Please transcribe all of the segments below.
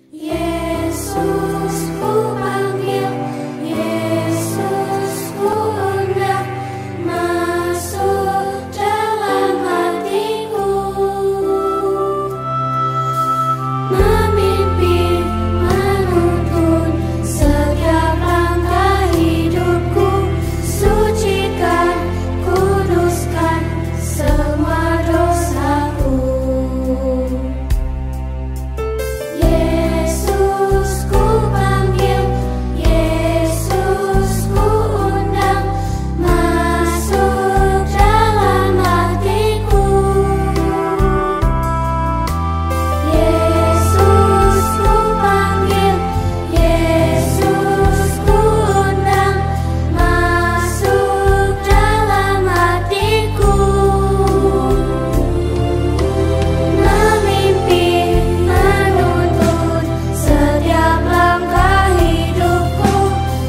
Yesus ku panggil, Yesus ku undang, masuk dalam hatiku, memimpin, menuntun setiap langkah hidupku, sucikan, kuduskan semua dosaku. Yesus ku panggil, Yesus ku undang, masuk dalam hatiku. Yesus ku panggil, Yesus ku undang, masuk dalam hatiku, memimpin, menuntun setiap langkah hidupku,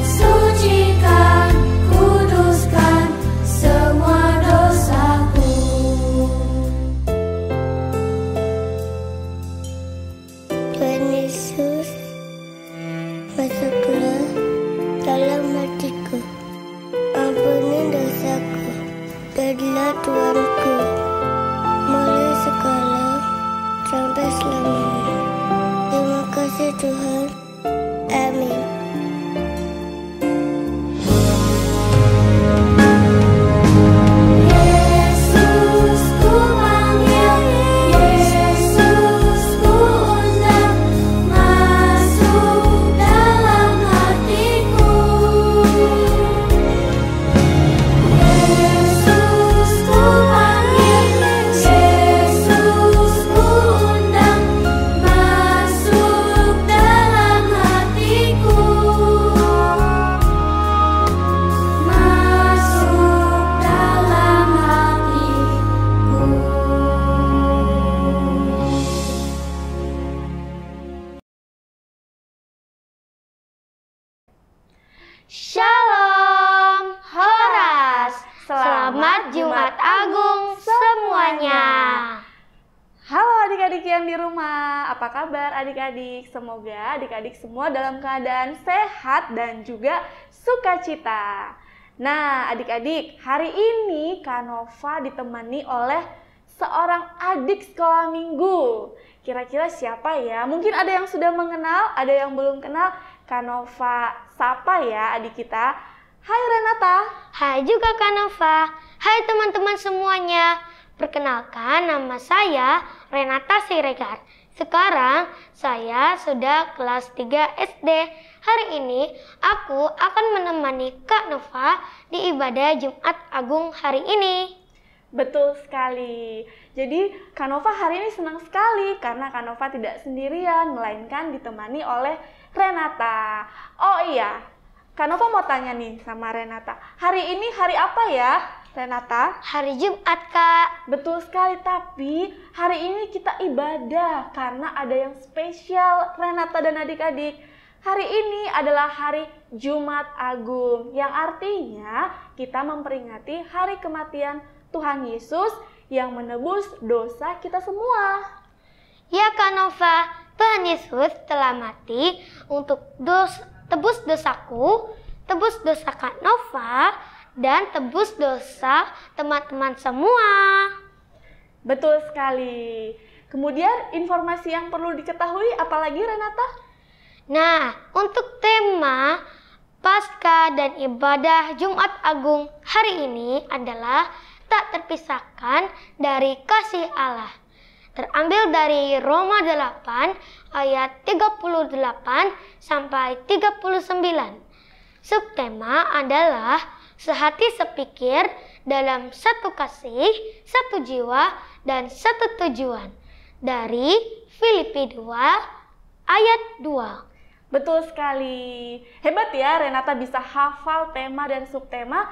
sucikan, kuduskan semua dosaku. Tuhan Yesus, masuklah dalam hatiku, ampuni dosaku, jadilah Tuanku, mulai sekarang sampai selamanya. Terima kasih Tuhan, amin. Yesus ku panggil, Yesus ku undang, masuk dalam hatiku. Yesus ku panggil, Yesus ku undang, masuk dalam hatiku, masuk dalam hatiku. Shalom, Horas. Selamat Jumat Agung semuanya. Halo adik-adik yang di rumah, apa kabar adik-adik? Semoga adik-adik semua dalam keadaan sehat dan juga sukacita. Nah adik-adik, hari ini Kak Nova ditemani oleh seorang adik sekolah minggu. Kira-kira siapa ya? Mungkin ada yang sudah mengenal, ada yang belum kenal. Kak Nova, sapa ya adik kita. Hai Renata. Hai juga Kak Nova. Hai teman-teman semuanya. Perkenalkan, nama saya Renata Siregar. Sekarang saya sudah kelas 3 SD. Hari ini aku akan menemani Kak Nova di ibadah Jumat Agung hari ini. Betul sekali. Jadi Kak Nova hari ini senang sekali karena Kak Nova tidak sendirian, melainkan ditemani oleh Renata. Oh iya, Kak Nova mau tanya nih sama Renata. Hari ini hari apa ya, Renata? Hari Jumat, Kak. Betul sekali, tapi hari ini kita ibadah karena ada yang spesial, Renata dan adik-adik. Hari ini adalah hari Jumat Agung, yang artinya kita memperingati hari kematian Tuhan Yesus yang menebus dosa kita semua. Ya Kak Nova, Tuhan Yesus telah mati untuk tebus dosaku, tebus dosa Kak Nova, dan tebus dosa teman-teman semua. Betul sekali. Kemudian informasi yang perlu diketahui apalagi Renata? Nah, untuk tema Paskah dan ibadah Jumat Agung hari ini adalah tak terpisahkan dari kasih Allah. Terambil dari Roma 8 ayat 38 sampai 39. Subtema adalah sehati sepikir dalam satu kasih, satu jiwa, dan satu tujuan. Dari Filipi 2 ayat 2. Betul sekali. Hebat ya Renata bisa hafal tema dan subtema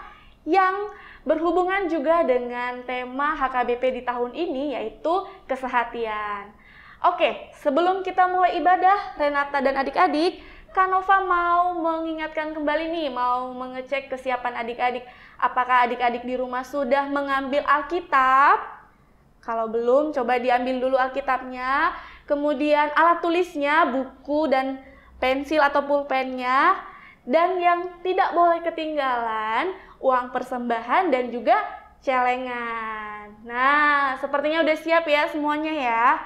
yang berhubungan juga dengan tema HKBP di tahun ini, yaitu kesehatian. Oke, sebelum kita mulai ibadah, Renata dan adik-adik, Kak Nova mau mengingatkan kembali nih, mau mengecek kesiapan adik-adik. Apakah adik-adik di rumah sudah mengambil Alkitab? Kalau belum, coba diambil dulu Alkitabnya. kemudian alat tulisnya, buku dan pensil atau pulpennya, dan yang tidak boleh ketinggalan uang persembahan dan juga celengan. Nah, sepertinya udah siap ya semuanya ya.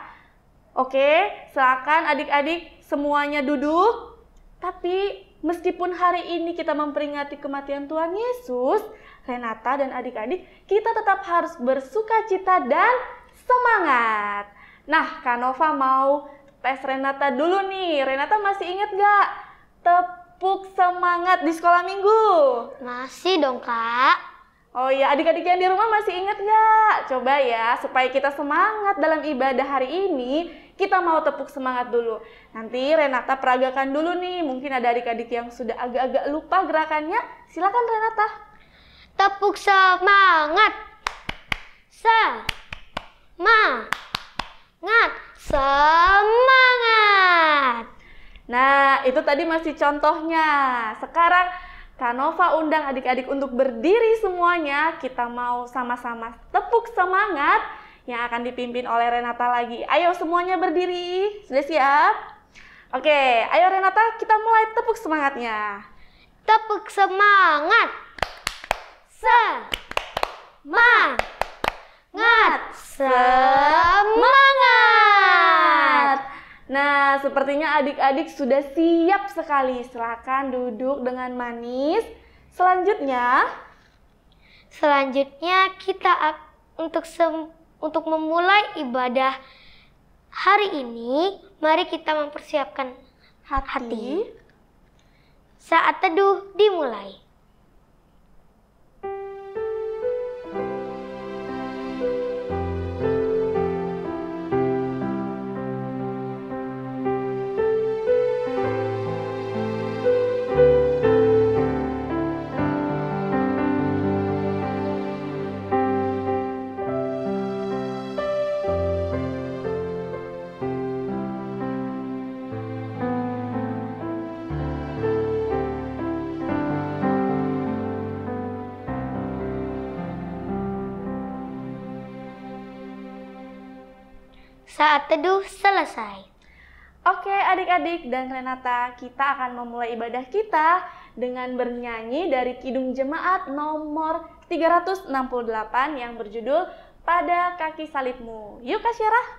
Oke, silakan adik-adik semuanya duduk. Tapi meskipun hari ini kita memperingati kematian Tuhan Yesus, Renata dan adik-adik, kita tetap harus bersukacita dan semangat. Nah, Kak Nova mau tes Renata dulu nih. Renata masih ingat gak tepuk semangat di sekolah minggu? Masih dong, Kak. Oh iya, adik-adik yang di rumah masih ingat gak? Coba ya, supaya kita semangat dalam ibadah hari ini, kita mau tepuk semangat dulu. Nanti Renata peragakan dulu nih, mungkin ada adik-adik yang sudah agak-agak lupa gerakannya. Silakan Renata. Tepuk semangat. Semangat. Semangat. Nah, itu tadi masih contohnya. Sekarang Kak Nova undang adik-adik untuk berdiri semuanya. Kita mau sama-sama tepuk semangat yang akan dipimpin oleh Renata lagi. Ayo semuanya berdiri. Sudah siap? Oke, ayo Renata, kita mulai tepuk semangatnya. Tepuk semangat. Semangat. Semangat. Nah, sepertinya adik-adik sudah siap sekali. Silakan duduk dengan manis. Selanjutnya kita untuk memulai ibadah hari ini, mari kita mempersiapkan hati. Saat teduh dimulai. Saat teduh selesai. Oke adik-adik dan Renata, kita akan memulai ibadah kita dengan bernyanyi dari Kidung Jemaat nomor 368 yang berjudul Pada Kaki Salibmu. Yuk Kak Syarah.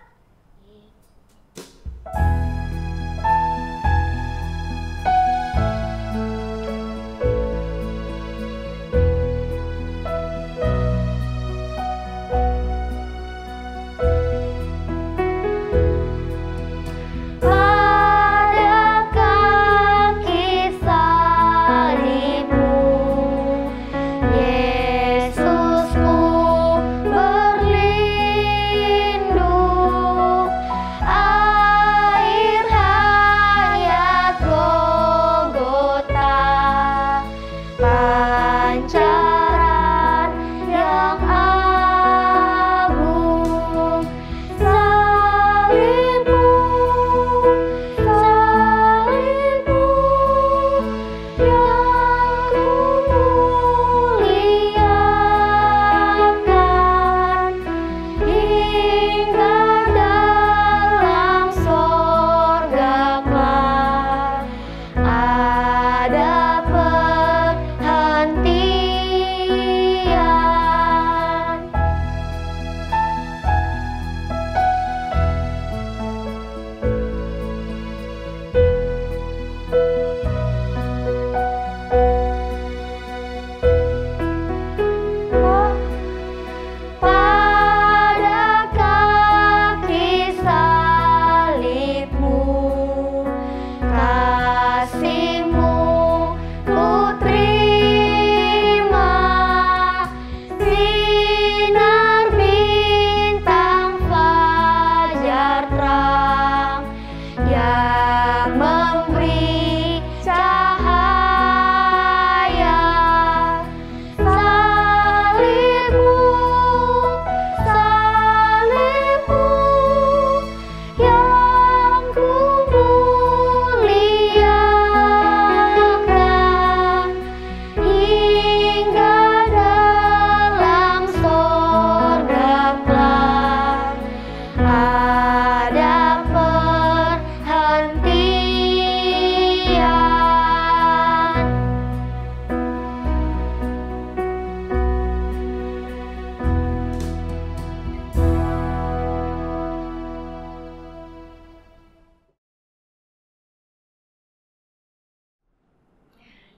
Yesusku berlindung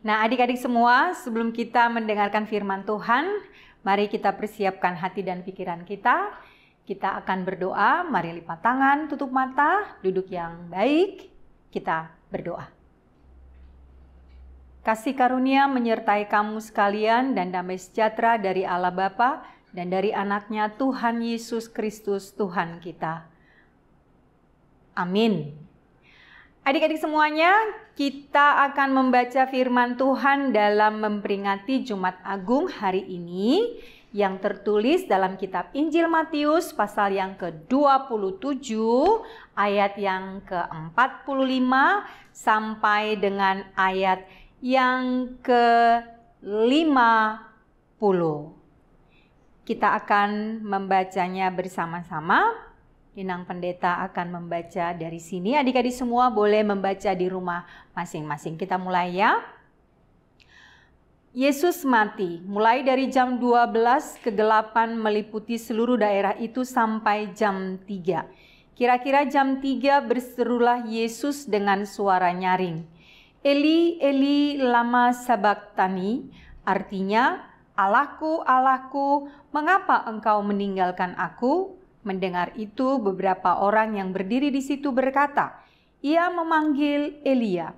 Nah, adik-adik semua, sebelum kita mendengarkan firman Tuhan, mari kita persiapkan hati dan pikiran kita. Kita akan berdoa, mari lipat tangan, tutup mata, duduk yang baik, kita berdoa. Kasih karunia menyertai kamu sekalian dan damai sejahtera dari Allah Bapa dan dari anaknya Tuhan Yesus Kristus Tuhan kita. Amin. Adik-adik semuanya, kita akan membaca firman Tuhan dalam memperingati Jumat Agung hari ini yang tertulis dalam kitab Injil Matius pasal yang ke-27 ayat yang ke-45 sampai dengan ayat yang ke-50. Kita akan membacanya bersama-sama. Inang Pendeta akan membaca dari sini. Adik-adik semua boleh membaca di rumah masing-masing. Kita mulai ya. Yesus mati. Mulai dari jam 12 kegelapan meliputi seluruh daerah itu sampai jam 3. Kira-kira jam 3 berserulah Yesus dengan suara nyaring. Eli, Eli, lama sabachthani. Artinya, Allahku, Allahku, mengapa engkau meninggalkan aku? Mendengar itu, beberapa orang yang berdiri di situ berkata, ia memanggil Elia.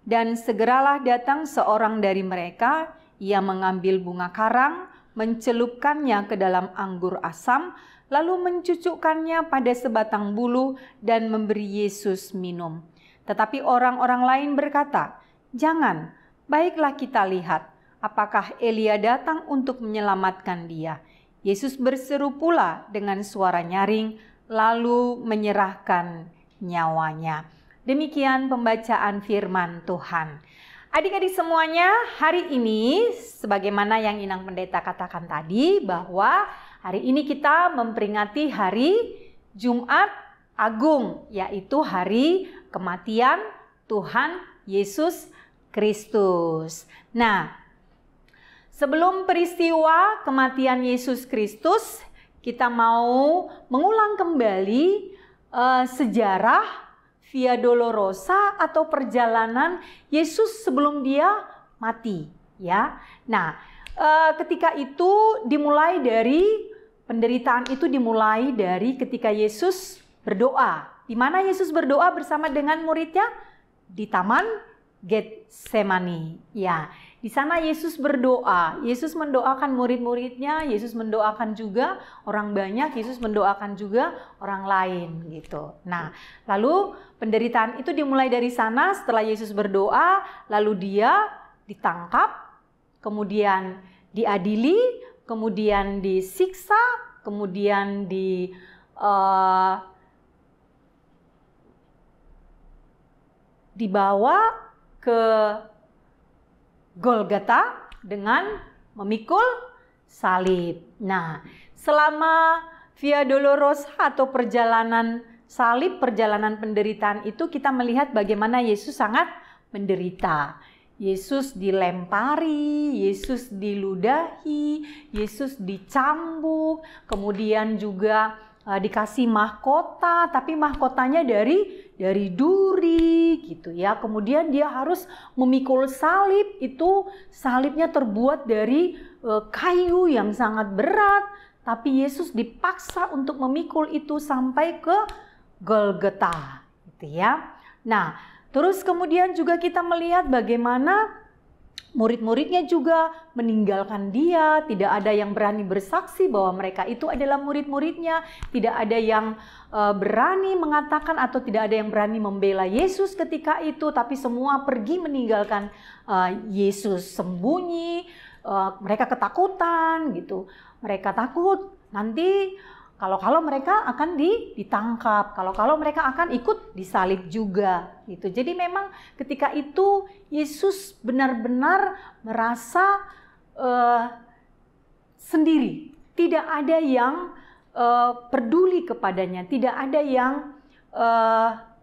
Dan segeralah datang seorang dari mereka, ia mengambil bunga karang, mencelupkannya ke dalam anggur asam, lalu mencucukkannya pada sebatang bulu dan memberi Yesus minum. Tetapi orang-orang lain berkata, jangan, baiklah kita lihat, apakah Elia datang untuk menyelamatkan dia. Yesus berseru pula dengan suara nyaring, lalu menyerahkan nyawanya. Demikian pembacaan firman Tuhan. Adik-adik semuanya, hari ini sebagaimana yang Inang Pendeta katakan tadi, bahwa hari ini kita memperingati hari Jumat Agung, yaitu hari kematian Tuhan Yesus Kristus. Nah, sebelum peristiwa kematian Yesus Kristus, kita mau mengulang kembali sejarah Via Dolorosa atau perjalanan Yesus sebelum dia mati, ya. Nah, ketika itu dimulai dari penderitaan itu dimulai dari ketika Yesus berdoa. Di mana Yesus berdoa bersama dengan muridnya? Di Taman Getsemani, ya. Di sana Yesus berdoa, Yesus mendoakan murid-muridnya, Yesus mendoakan juga orang banyak, Yesus mendoakan juga orang lain gitu. Nah, lalu penderitaan itu dimulai dari sana. Setelah Yesus berdoa, lalu dia ditangkap, kemudian diadili, kemudian disiksa, kemudian dibawa ke Golgota dengan memikul salib. Nah, selama Via Dolorosa atau perjalanan salib, perjalanan penderitaan itu kita melihat bagaimana Yesus sangat menderita. Yesus dilempari, Yesus diludahi, Yesus dicambuk, kemudian juga dikasih mahkota, tapi mahkotanya dari duri gitu ya. Kemudian dia harus memikul salib, itu salibnya terbuat dari kayu yang sangat berat, tapi Yesus dipaksa untuk memikul itu sampai ke Golgota gitu ya. Nah, terus kemudian juga kita melihat bagaimana murid-muridnya juga meninggalkan dia, tidak ada yang berani bersaksi bahwa mereka itu adalah murid-muridnya, tidak ada yang berani mengatakan atau tidak ada yang berani membela Yesus ketika itu, tapi semua pergi meninggalkan Yesus, sembunyi, mereka ketakutan gitu, mereka takut nanti kalau mereka akan ditangkap, kalau mereka akan ikut disalib juga gitu. Jadi memang ketika itu Yesus benar-benar merasa sendiri, tidak ada yang peduli kepadanya, tidak ada yang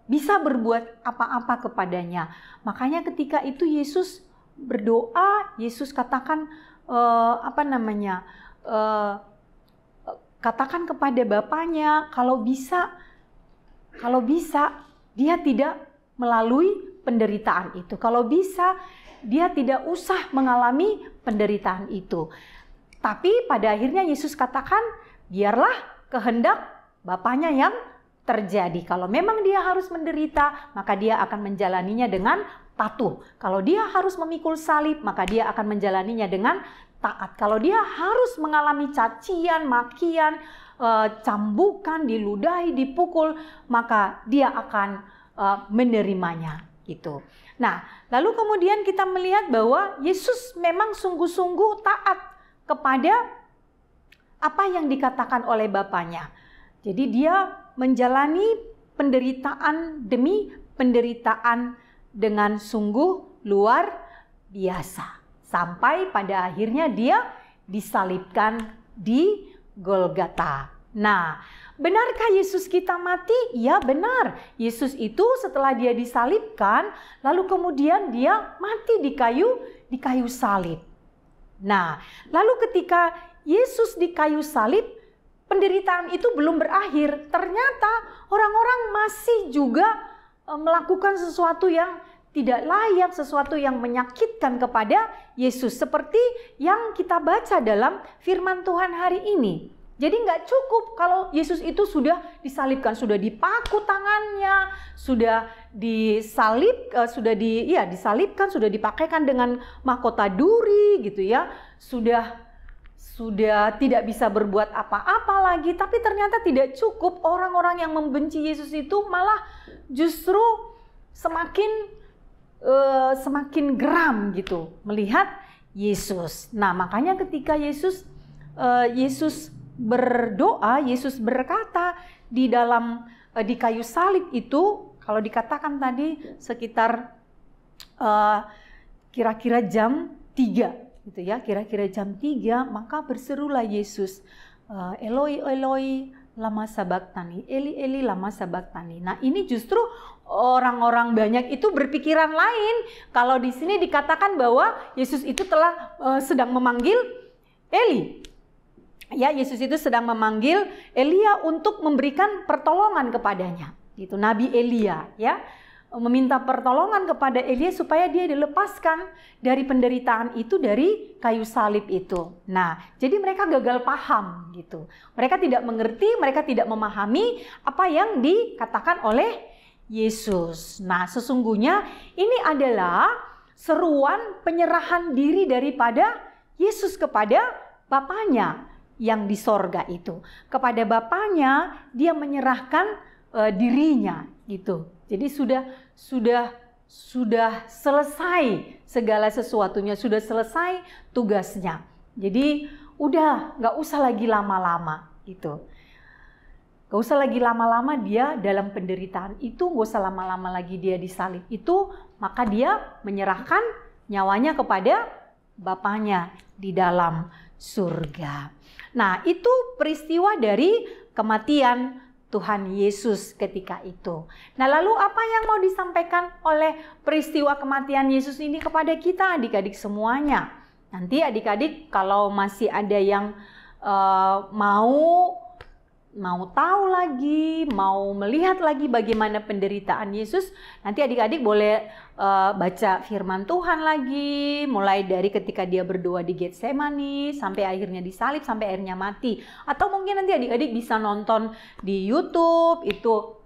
bisa berbuat apa-apa kepadanya. Makanya ketika itu Yesus berdoa, Yesus katakan katakan kepada Bapaknya kalau bisa dia tidak melalui penderitaan itu. Kalau bisa, dia tidak usah mengalami penderitaan itu. Tapi pada akhirnya Yesus katakan, biarlah kehendak Bapaknya yang terjadi. Kalau memang dia harus menderita, maka dia akan menjalaninya dengan patuh. Kalau dia harus memikul salib, maka dia akan menjalaninya dengan taat. Kalau dia harus mengalami cacian, makian, cambukan, diludahi, dipukul, maka dia akan menerimanya. Gitu. Nah, lalu kemudian kita melihat bahwa Yesus memang sungguh-sungguh taat kepada apa yang dikatakan oleh Bapaknya. Jadi dia menjalani penderitaan demi penderitaan dengan sungguh luar biasa. Sampai pada akhirnya dia disalibkan di Golgota. Nah, benarkah Yesus kita mati? Ya benar. Yesus itu setelah dia disalibkan, lalu kemudian dia mati di kayu salib. Nah, lalu ketika Yesus di kayu salib, penderitaan itu belum berakhir. Ternyata orang-orang masih juga melakukan sesuatu yang tidak layak, sesuatu yang menyakitkan kepada Yesus. Seperti yang kita baca dalam firman Tuhan hari ini. Jadi nggak cukup kalau Yesus itu sudah disalibkan, sudah dipaku tangannya, sudah disalibkan, sudah dipakaikan dengan mahkota duri gitu ya, sudah tidak bisa berbuat apa-apa lagi. Tapi ternyata tidak cukup. Orang-orang yang membenci Yesus itu malah justru semakin geram gitu melihat Yesus. Nah, makanya ketika Yesus berdoa, Yesus berkata di kayu salib itu, kalau dikatakan tadi sekitar kira-kira jam 3 gitu ya, kira-kira jam 3, maka berserulah Yesus, Eloi Eloi lama sabachthani, Eli Eli lama sabachthani. Nah, ini justru orang-orang banyak itu berpikiran lain. Kalau di sini dikatakan bahwa Yesus itu telah sedang memanggil Eli. Ya, Yesus itu sedang memanggil Elia untuk memberikan pertolongan kepadanya. Gitu, Nabi Elia ya. Meminta pertolongan kepada Elia supaya dia dilepaskan dari penderitaan itu, dari kayu salib itu. Nah, jadi mereka gagal paham gitu. Mereka tidak mengerti, mereka tidak memahami apa yang dikatakan oleh Yesus. Nah, sesungguhnya ini adalah seruan penyerahan diri daripada Yesus kepada Bapaknya yang di sorga itu. Kepada Bapaknya dia menyerahkan dirinya gitu. Jadi sudah selesai segala sesuatunya, sudah selesai tugasnya. Jadi udah nggak usah lagi lama-lama gitu. Nggak usah lagi lama-lama dia dalam penderitaan itu, nggak usah lama-lama lagi dia disalib itu, maka dia menyerahkan nyawanya kepada Bapaknya di dalam surga. Nah, itu peristiwa dari kematian Tuhan Yesus ketika itu. Nah, lalu apa yang mau disampaikan oleh peristiwa kematian Yesus ini kepada kita adik-adik semuanya? Nanti adik-adik kalau masih ada yang mau tahu lagi, mau melihat lagi bagaimana penderitaan Yesus, nanti adik-adik boleh baca firman Tuhan lagi, mulai dari ketika dia berdoa di Getsemani, sampai akhirnya disalib, sampai akhirnya mati. Atau mungkin nanti adik-adik bisa nonton di YouTube, itu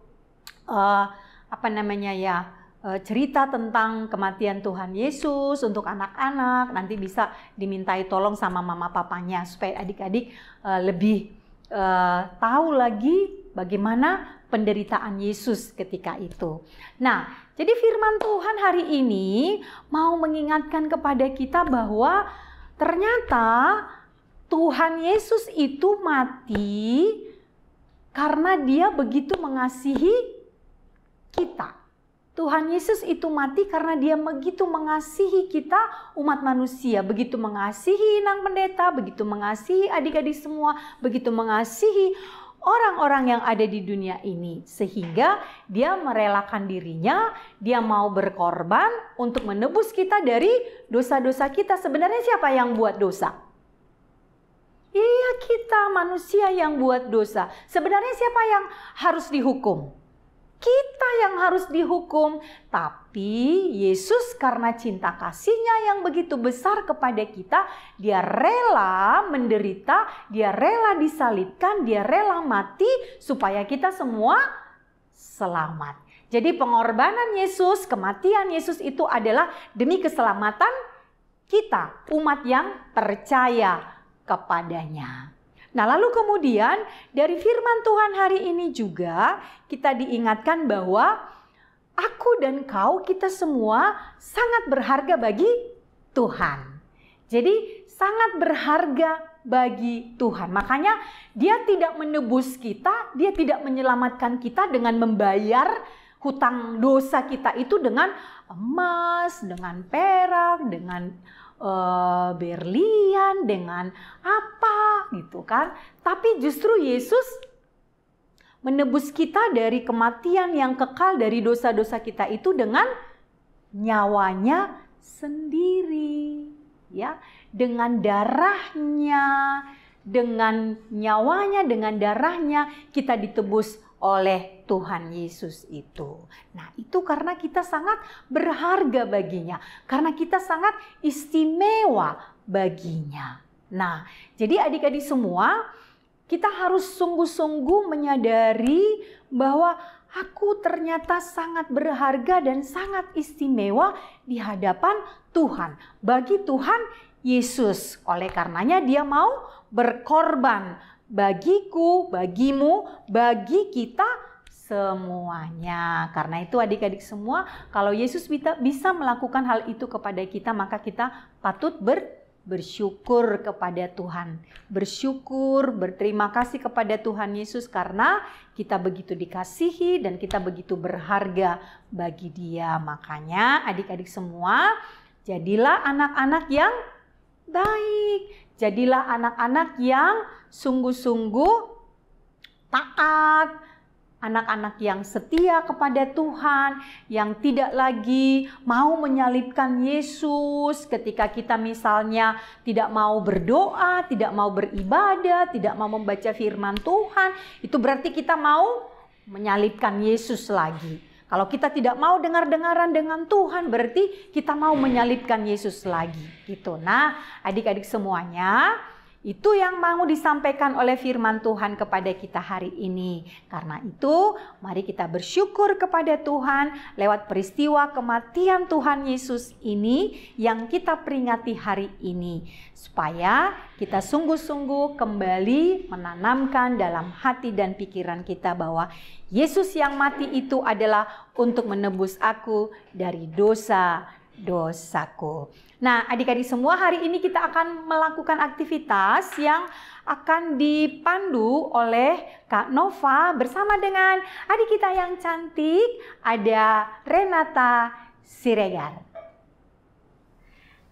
cerita tentang kematian Tuhan Yesus untuk anak-anak. Nanti bisa dimintai tolong sama mama papanya, supaya adik-adik lebih tahu lagi bagaimana penderitaan Yesus ketika itu. Nah, jadi firman Tuhan hari ini mau mengingatkan kepada kita bahwa ternyata Tuhan Yesus itu mati karena dia begitu mengasihi kita. Tuhan Yesus itu mati karena dia begitu mengasihi kita umat manusia, begitu mengasihi Inang Pendeta, begitu mengasihi adik-adik semua, begitu mengasihi orang-orang yang ada di dunia ini. Sehingga dia merelakan dirinya, dia mau berkorban untuk menebus kita dari dosa-dosa kita. Sebenarnya siapa yang buat dosa? Iya, kita manusia yang buat dosa. Sebenarnya siapa yang harus dihukum? kita yang harus dihukum. Tapi Yesus karena cinta kasih-Nya yang begitu besar kepada kita, Dia rela menderita, Dia rela disalibkan, Dia rela mati supaya kita semua selamat. Jadi pengorbanan Yesus, kematian Yesus itu adalah demi keselamatan kita, umat yang percaya kepadanya. Nah, lalu kemudian dari firman Tuhan hari ini juga kita diingatkan bahwa aku dan kau, kita semua sangat berharga bagi Tuhan. Jadi sangat berharga bagi Tuhan. Makanya Dia tidak menebus kita, Dia tidak menyelamatkan kita dengan membayar hutang dosa kita itu dengan emas, dengan perak, dengan berlian, dengan apa gitu kan. Tapi justru Yesus menebus kita dari kematian yang kekal, dari dosa-dosa kita itu dengan nyawanya sendiri, ya, dengan darahnya, dengan nyawanya, dengan darahnya kita ditebus oleh Tuhan Yesus itu. Nah, itu karena kita sangat berharga baginya, karena kita sangat istimewa baginya. Nah, jadi adik-adik semua, kita harus sungguh-sungguh menyadari bahwa aku ternyata sangat berharga dan sangat istimewa di hadapan Tuhan. Bagi Tuhan Yesus, oleh karenanya Dia mau berkorban bagiku, bagimu, bagi kita semuanya. Karena itu adik-adik semua, kalau Yesus bisa melakukan hal itu kepada kita, maka kita patut bersyukur kepada Tuhan. Bersyukur, berterima kasih kepada Tuhan Yesus karena kita begitu dikasihi dan kita begitu berharga bagi Dia. Makanya adik-adik semua, jadilah anak-anak yang baik. Jadilah anak-anak yang sungguh-sungguh taat, anak-anak yang setia kepada Tuhan, yang tidak lagi mau menyalibkan Yesus ketika kita misalnya tidak mau berdoa, tidak mau beribadah, tidak mau membaca firman Tuhan. Itu berarti kita mau menyalibkan Yesus lagi. Kalau kita tidak mau dengar-dengaran dengan Tuhan, berarti kita mau menyalibkan Yesus lagi, gitu. Nah, adik-adik semuanya, itu yang mau disampaikan oleh firman Tuhan kepada kita hari ini. Karena itu, mari kita bersyukur kepada Tuhan lewat peristiwa kematian Tuhan Yesus ini yang kita peringati hari ini. Supaya kita sungguh-sungguh kembali menanamkan dalam hati dan pikiran kita bahwa Yesus yang mati itu adalah untuk menebus aku dari dosa-dosaku. Nah, adik-adik semua, hari ini kita akan melakukan aktivitas yang akan dipandu oleh Kak Nova bersama dengan adik kita yang cantik, ada Renata Siregar.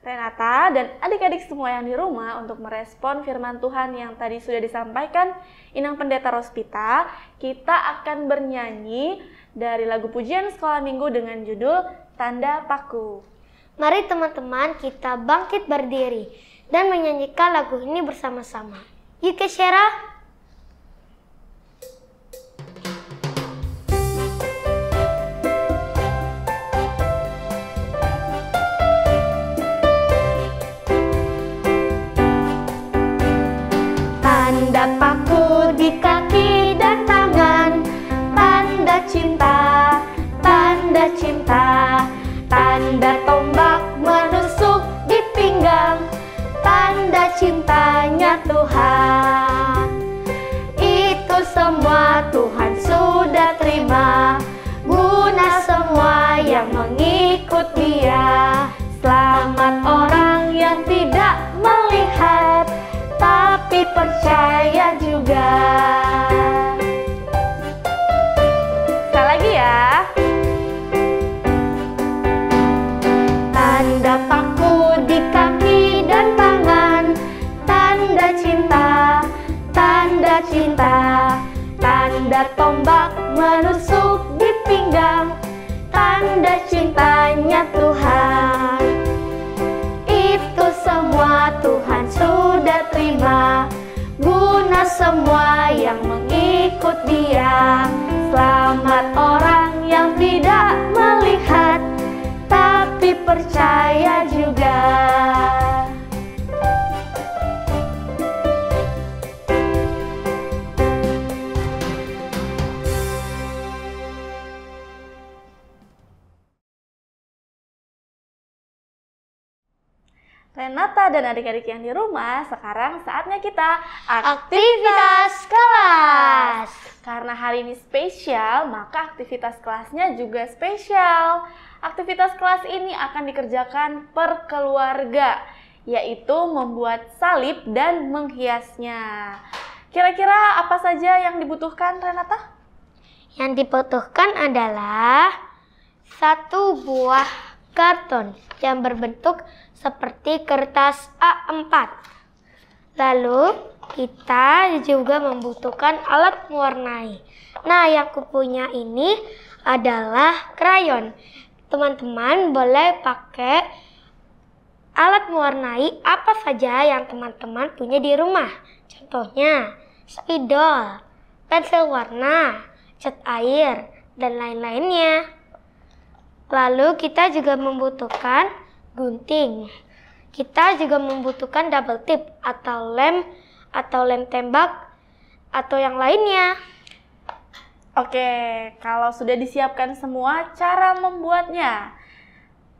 Renata dan adik-adik semua yang di rumah, untuk merespon firman Tuhan yang tadi sudah disampaikan Inang Pendeta Rospita, kita akan bernyanyi dari lagu pujian sekolah minggu dengan judul Tanda Paku. Mari teman-teman kita bangkit berdiri dan menyanyikan lagu ini bersama-sama. Yuk Kak Syera. Tanda paku di kaki dan tangan, tanda cinta, tanda cinta. Tanda tombak menusuk di pinggang, tanda cintanya Tuhan. Itu semua Tuhan sudah terima, guna semua yang mengikut Dia. Selamat orang yang tidak melihat, tapi percaya juga. Sekali lagi ya. Tanda paku di kaki dan tangan, tanda cinta, tanda cinta. Tanda tombak menusuk di pinggang, tanda cintanya Tuhan. Itu semua Tuhan sudah terima, guna semua yang mengikut Dia. Selamat orang percaya juga. Renata dan adik-adik yang di rumah, sekarang saatnya kita Aktivitas kelas. Karena hari ini spesial, maka aktivitas kelasnya juga spesial. Aktivitas kelas ini akan dikerjakan per keluarga, yaitu membuat salib dan menghiasnya. Kira-kira apa saja yang dibutuhkan, Renata? Yang dibutuhkan adalah 1 buah karton yang berbentuk seperti kertas A4. Lalu kita juga membutuhkan alat mewarnai. Nah, yang kupunya ini adalah krayon. Teman-teman boleh pakai alat mewarnai apa saja yang teman-teman punya di rumah. Contohnya, spidol, pensil warna, cat air, dan lain-lainnya. Lalu kita juga membutuhkan gunting. Kita juga membutuhkan double tip atau lem tembak atau yang lainnya. Oke, kalau sudah disiapkan semua, cara membuatnya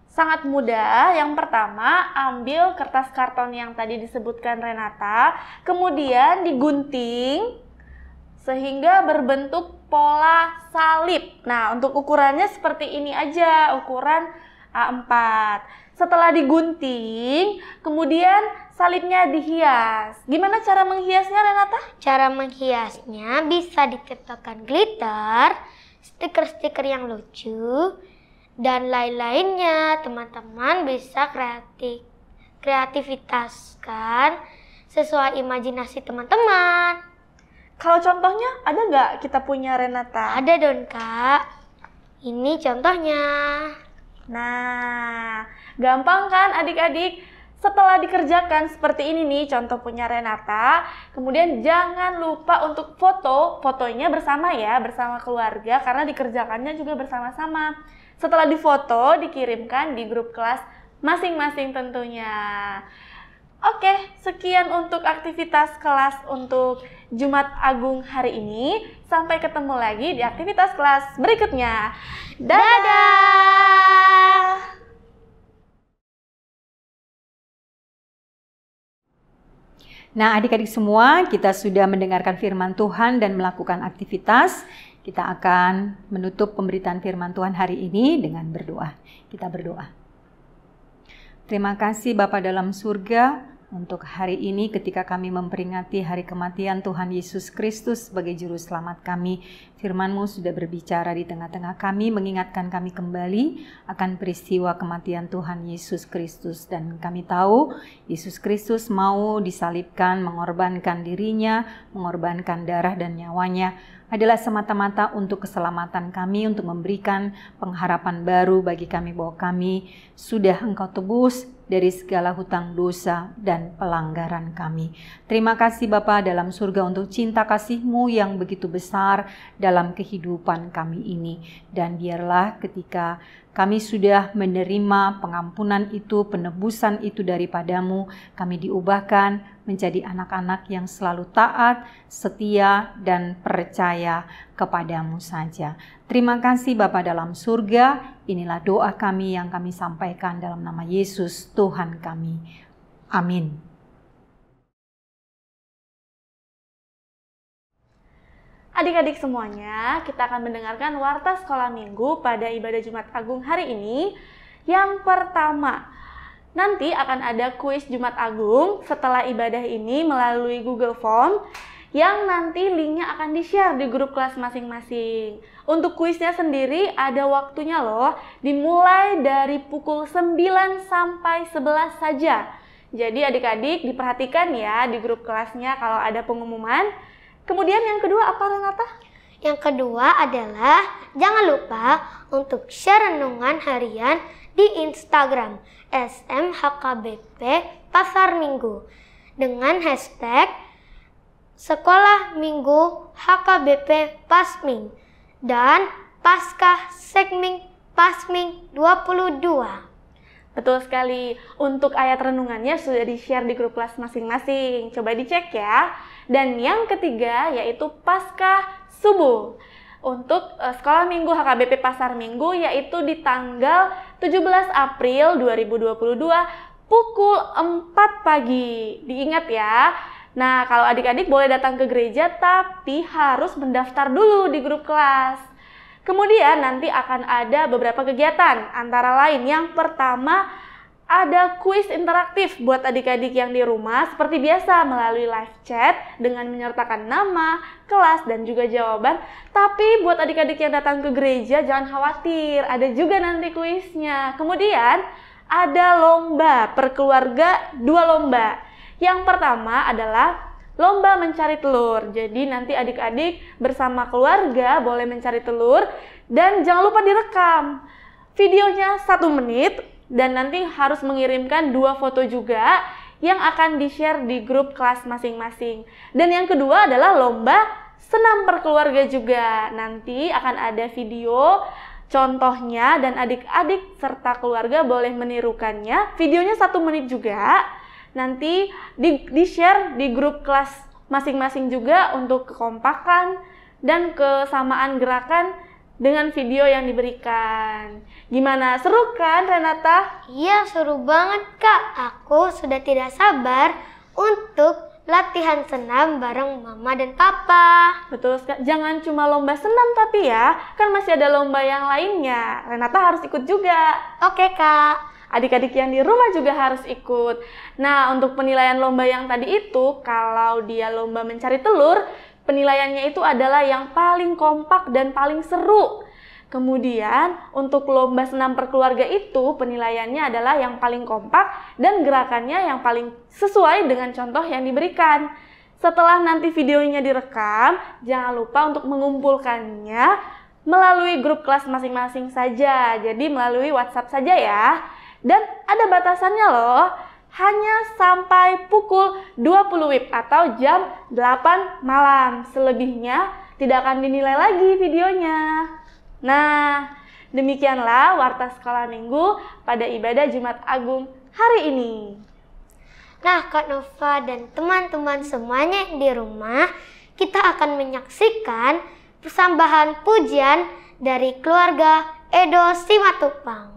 sangat mudah. Yang pertama, ambil kertas karton yang tadi disebutkan Renata, kemudian digunting sehingga berbentuk pola salib. Nah, untuk ukurannya seperti ini aja, ukuran A4. Setelah digunting, kemudian salibnya dihias. Gimana cara menghiasnya, Renata? Cara menghiasnya bisa ditempelkan glitter, stiker-stiker yang lucu, dan lain-lainnya. Teman-teman bisa kreativitaskan sesuai imajinasi teman-teman. Kalau contohnya ada nggak kita punya, Renata? Ada dong, Kak. Ini contohnya. Nah, gampang kan adik-adik? Setelah dikerjakan seperti ini nih, contoh punya Renata, kemudian jangan lupa untuk fotonya bersama ya, bersama keluarga, karena dikerjakannya juga bersama-sama. Setelah difoto, dikirimkan di grup kelas masing-masing tentunya. Oke, sekian untuk aktivitas kelas untuk Jumat Agung hari ini. Sampai ketemu lagi di aktivitas kelas berikutnya. Dadah! Nah, adik-adik semua, kita sudah mendengarkan firman Tuhan dan melakukan aktivitas. Kita akan menutup pemberitaan firman Tuhan hari ini dengan berdoa. Kita berdoa. Terima kasih Bapa dalam surga, untuk hari ini ketika kami memperingati hari kematian Tuhan Yesus Kristus sebagai Juru Selamat kami. Firman-Mu sudah berbicara di tengah-tengah kami, mengingatkan kami kembali akan peristiwa kematian Tuhan Yesus Kristus. Dan kami tahu Yesus Kristus mau disalibkan, mengorbankan dirinya, mengorbankan darah dan nyawanya adalah semata-mata untuk keselamatan kami, untuk memberikan pengharapan baru bagi kami bahwa kami sudah Engkau tebus dari segala hutang dosa dan pelanggaran kami. Terima kasih Bapa dalam surga untuk cinta kasih-Mu yang begitu besar dalam kehidupan kami ini. Dan biarlah ketika kami sudah menerima pengampunan itu, penebusan itu daripada-Mu, kami diubahkan menjadi anak-anak yang selalu taat, setia, dan percaya kepada-Mu saja. Terima kasih Bapa dalam surga, inilah doa kami yang kami sampaikan dalam nama Yesus Tuhan kami. Amin. Adik-adik semuanya, kita akan mendengarkan warta sekolah minggu pada ibadah Jumat Agung hari ini. Yang pertama, nanti akan ada kuis Jumat Agung setelah ibadah ini melalui Google Form yang nanti linknya akan di-share di grup kelas masing-masing. Untuk kuisnya sendiri ada waktunya loh, dimulai dari pukul 9 sampai 11 saja. Jadi adik-adik diperhatikan ya di grup kelasnya kalau ada pengumuman. Kemudian yang kedua apa, Renata? Yang kedua adalah jangan lupa untuk share renungan harian di Instagram SMHKBP Pasar Minggu dengan hashtag Sekolah Minggu HKBP Pasming dan Paskah Sekming Pasming 22. Betul sekali. Untuk ayat renungannya sudah di-share di grup kelas masing-masing. Coba dicek ya. Dan yang ketiga yaitu Paskah Subuh. Untuk sekolah minggu HKBP Pasar Minggu yaitu di tanggal 17 April 2022 pukul 4 pagi. Diingat ya. Nah, kalau adik-adik boleh datang ke gereja tapi harus mendaftar dulu di grup kelas. Kemudian nanti akan ada beberapa kegiatan, antara lain yang pertama ada kuis interaktif buat adik-adik yang di rumah seperti biasa melalui live chat dengan menyertakan nama, kelas, dan juga jawaban. Tapi buat adik-adik yang datang ke gereja jangan khawatir, ada juga nanti kuisnya. Kemudian ada lomba per keluarga, 2 lomba. Yang pertama adalah lomba mencari telur. Jadi nanti adik-adik bersama keluarga boleh mencari telur dan jangan lupa direkam. Videonya 1 menit dan nanti harus mengirimkan 2 foto juga yang akan di-share di grup kelas masing-masing. Dan yang kedua adalah lomba senam per keluarga juga. Nanti akan ada video contohnya dan adik-adik serta keluarga boleh menirukannya. Videonya 1 menit juga. Nanti di-share di grup kelas masing-masing juga untuk kekompakan dan kesamaan gerakan dengan video yang diberikan. Gimana, seru kan Renata? Iya, seru banget Kak. Aku sudah tidak sabar untuk latihan senam bareng Mama dan Papa. Betul sekali. Jangan cuma lomba senam tapi ya, kan masih ada lomba yang lainnya. Renata harus ikut juga. Oke Kak. Adik-adik yang di rumah juga harus ikut. Nah, untuk penilaian lomba yang tadi itu, kalau dia lomba mencari telur, penilaiannya itu adalah yang paling kompak dan paling seru. Kemudian, untuk lomba senam per keluarga itu, penilaiannya adalah yang paling kompak dan gerakannya yang paling sesuai dengan contoh yang diberikan. Setelah nanti videonya direkam, jangan lupa untuk mengumpulkannya melalui grup kelas masing-masing saja. Jadi, melalui WhatsApp saja ya. Dan ada batasannya loh, hanya sampai pukul 20 WIB atau jam 8 malam. Selebihnya tidak akan dinilai lagi videonya. Nah, demikianlah Warta Sekolah Minggu pada ibadah Jumat Agung hari ini. Nah, Kak Nova dan teman-teman semuanya yang di rumah, kita akan menyaksikan persembahan pujian dari keluarga Edo Simatupang.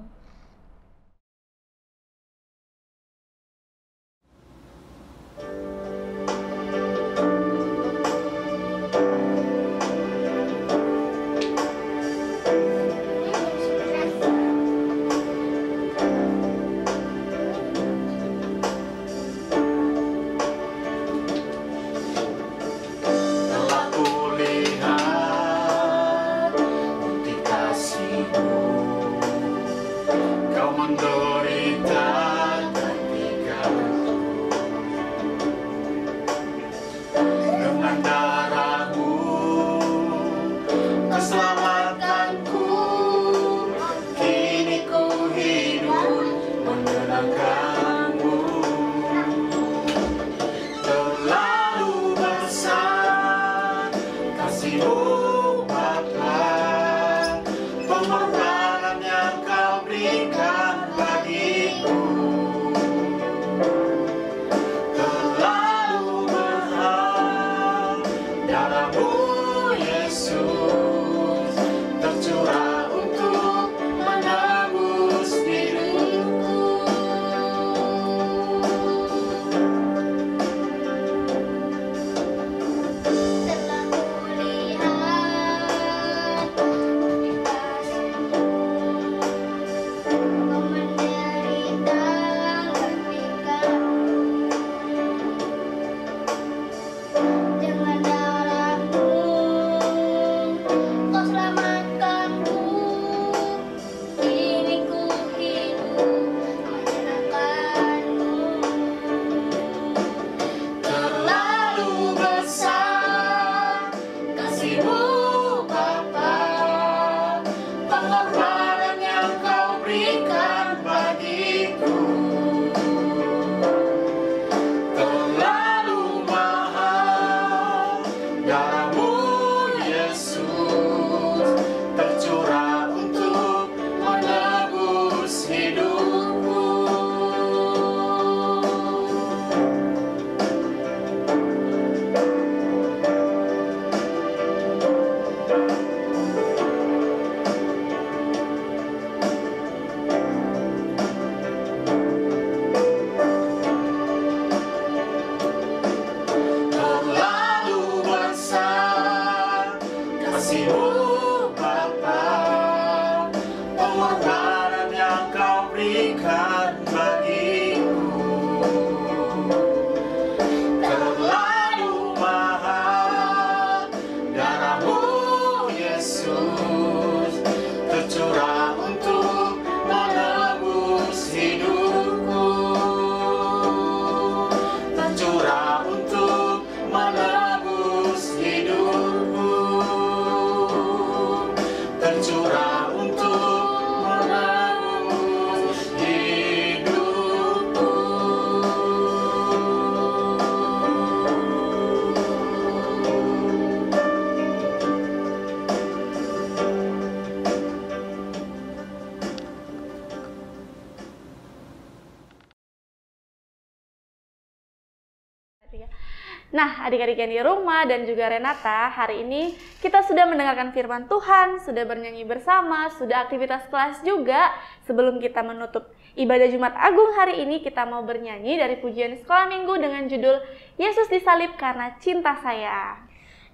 Nah, adik-adik yang di rumah dan juga Renata, hari ini kita sudah mendengarkan firman Tuhan, sudah bernyanyi bersama, sudah aktivitas kelas juga. Sebelum kita menutup ibadah Jumat Agung hari ini, kita mau bernyanyi dari pujian sekolah minggu dengan judul Yesus disalib karena cinta saya.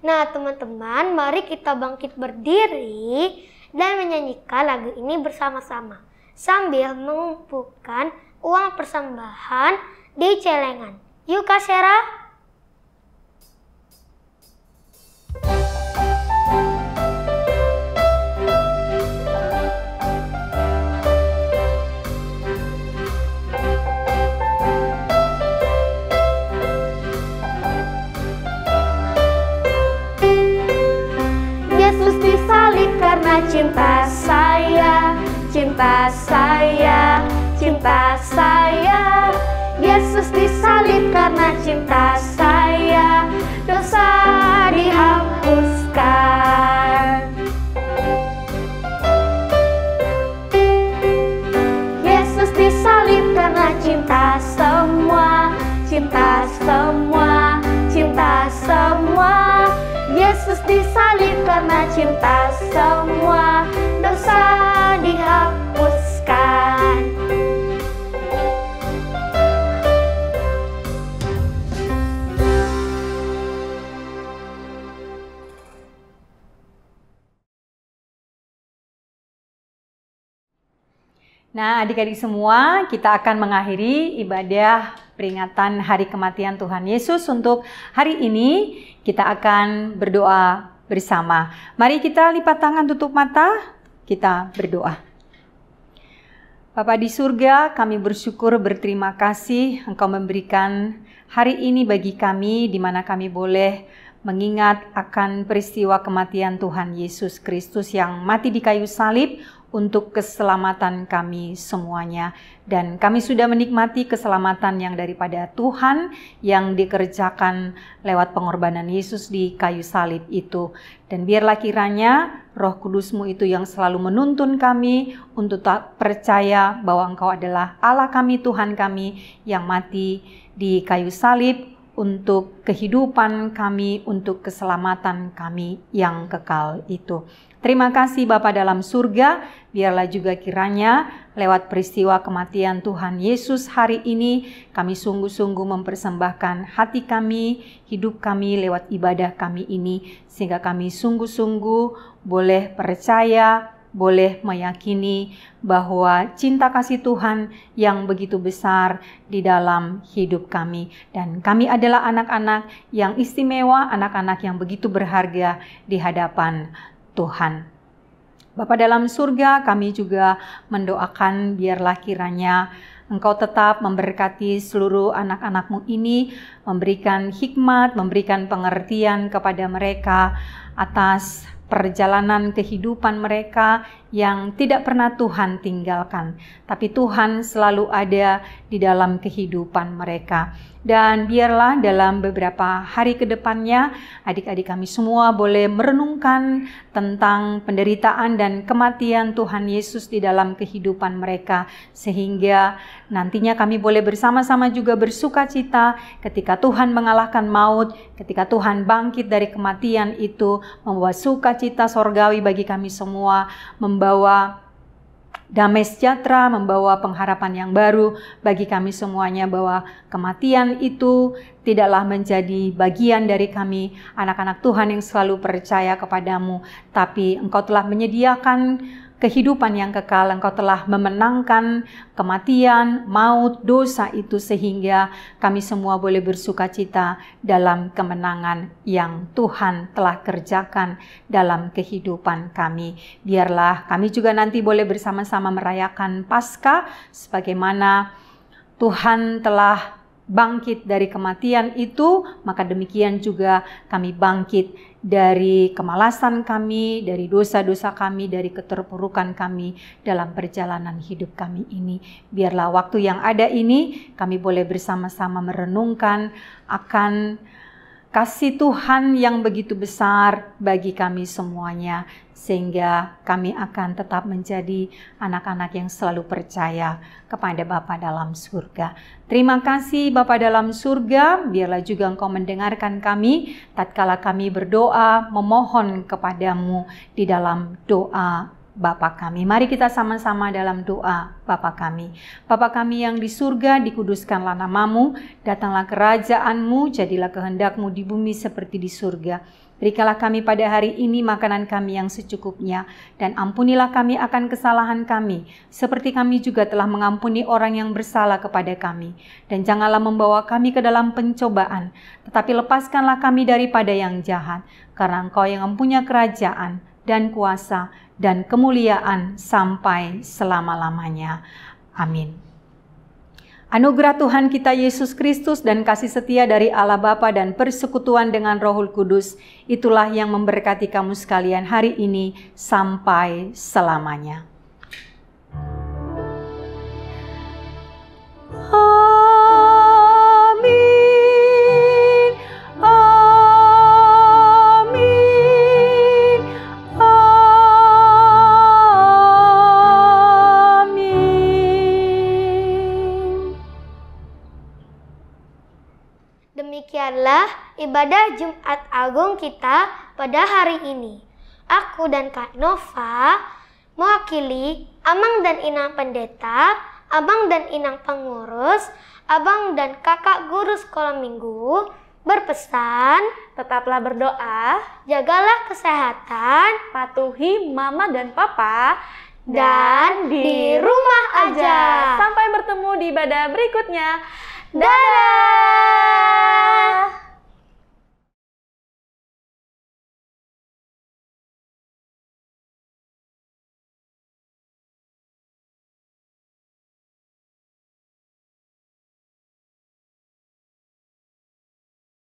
Nah, teman-teman, mari kita bangkit berdiri dan menyanyikan lagu ini bersama-sama sambil mengumpulkan uang persembahan di celengan. Yuk, Kak Sera. Yesus disalib karena cinta saya, cinta saya, cinta saya. Yesus disalib karena cinta saya, dosa dihapuskan. Yesus disalib karena cinta semua, cinta semua, cinta semua. Yesus disalib karena cinta semua, dosa dihapuskan. Nah, adik-adik semua, kita akan mengakhiri ibadah peringatan Hari Kematian Tuhan Yesus. Untuk hari ini, kita akan berdoa bersama. Mari kita lipat tangan, tutup mata, kita berdoa. Bapa di surga, kami bersyukur, berterima kasih Engkau memberikan hari ini bagi kami, di mana kami boleh mengingat akan peristiwa kematian Tuhan Yesus Kristus yang mati di kayu salib untuk keselamatan kami semuanya. Dan kami sudah menikmati keselamatan yang daripada Tuhan yang dikerjakan lewat pengorbanan Yesus di kayu salib itu. Dan biarlah kiranya Roh Kudus-Mu itu yang selalu menuntun kami untuk tak percaya bahwa Engkau adalah Allah kami, Tuhan kami yang mati di kayu salib untuk kehidupan kami, untuk keselamatan kami yang kekal itu. Terima kasih Bapa dalam surga, biarlah juga kiranya lewat peristiwa kematian Tuhan Yesus hari ini, kami sungguh-sungguh mempersembahkan hati kami, hidup kami lewat ibadah kami ini, sehingga kami sungguh-sungguh boleh percaya, boleh meyakini bahwa cinta kasih Tuhan yang begitu besar di dalam hidup kami. Dan kami adalah anak-anak yang istimewa, anak-anak yang begitu berharga di hadapan Tuhan. Bapa dalam surga, kami juga mendoakan biarlah kiranya Engkau tetap memberkati seluruh anak-anak-Mu ini, memberikan hikmat, memberikan pengertian kepada mereka atas perjalanan kehidupan mereka yang tidak pernah Tuhan tinggalkan, tapi Tuhan selalu ada di dalam kehidupan mereka. Dan biarlah dalam beberapa hari ke depannya, adik-adik kami semua boleh merenungkan tentang penderitaan dan kematian Tuhan Yesus di dalam kehidupan mereka, sehingga nantinya kami boleh bersama-sama juga bersuka cita ketika Tuhan mengalahkan maut, ketika Tuhan bangkit dari kematian itu, membawa sukacita sorgawi bagi kami semua, membawa damai sejahtera, membawa pengharapan yang baru bagi kami semuanya, bahwa kematian itu tidaklah menjadi bagian dari kami, anak-anak Tuhan yang selalu percaya kepadamu, tapi Engkau telah menyediakan kehidupan yang kekal. Engkau telah memenangkan kematian, maut, dosa itu, sehingga kami semua boleh bersuka cita dalam kemenangan yang Tuhan telah kerjakan dalam kehidupan kami. Biarlah kami juga nanti boleh bersama-sama merayakan Paskah sebagaimana Tuhan telah bangkit dari kematian itu, maka demikian juga kami bangkit dari kemalasan kami, dari dosa-dosa kami, dari keterpurukan kami dalam perjalanan hidup kami ini. Biarlah waktu yang ada ini kami boleh bersama-sama merenungkan akan kasih Tuhan yang begitu besar bagi kami semuanya, sehingga kami akan tetap menjadi anak-anak yang selalu percaya kepada Bapa dalam surga. Terima kasih Bapa dalam surga, biarlah juga Engkau mendengarkan kami tatkala kami berdoa, memohon kepadamu di dalam doa Bapa kami. Mari kita sama-sama dalam doa Bapa kami. Bapa kami yang di surga, dikuduskanlah namamu, datanglah kerajaanmu, jadilah kehendakmu di bumi seperti di surga. Berikanlah kami pada hari ini makanan kami yang secukupnya, dan ampunilah kami akan kesalahan kami, seperti kami juga telah mengampuni orang yang bersalah kepada kami. Dan janganlah membawa kami ke dalam pencobaan, tetapi lepaskanlah kami daripada yang jahat, karena Engkau yang mempunyai kerajaan dan kuasa dan kemuliaan sampai selama-lamanya. Amin. Anugerah Tuhan kita Yesus Kristus dan kasih setia dari Allah Bapa dan persekutuan dengan Roh Kudus, itulah yang memberkati kamu sekalian hari ini sampai selamanya. Demikianlah ibadah Jumat Agung kita pada hari ini. Aku dan Kak Nova mewakili Amang dan Inang Pendeta, Abang dan Inang Pengurus, Abang dan Kakak Guru Sekolah Minggu berpesan, Tetaplah berdoa, jagalah kesehatan, patuhi Mama dan Papa, dan di rumah aja. Sampai bertemu di ibadah berikutnya. Dadah!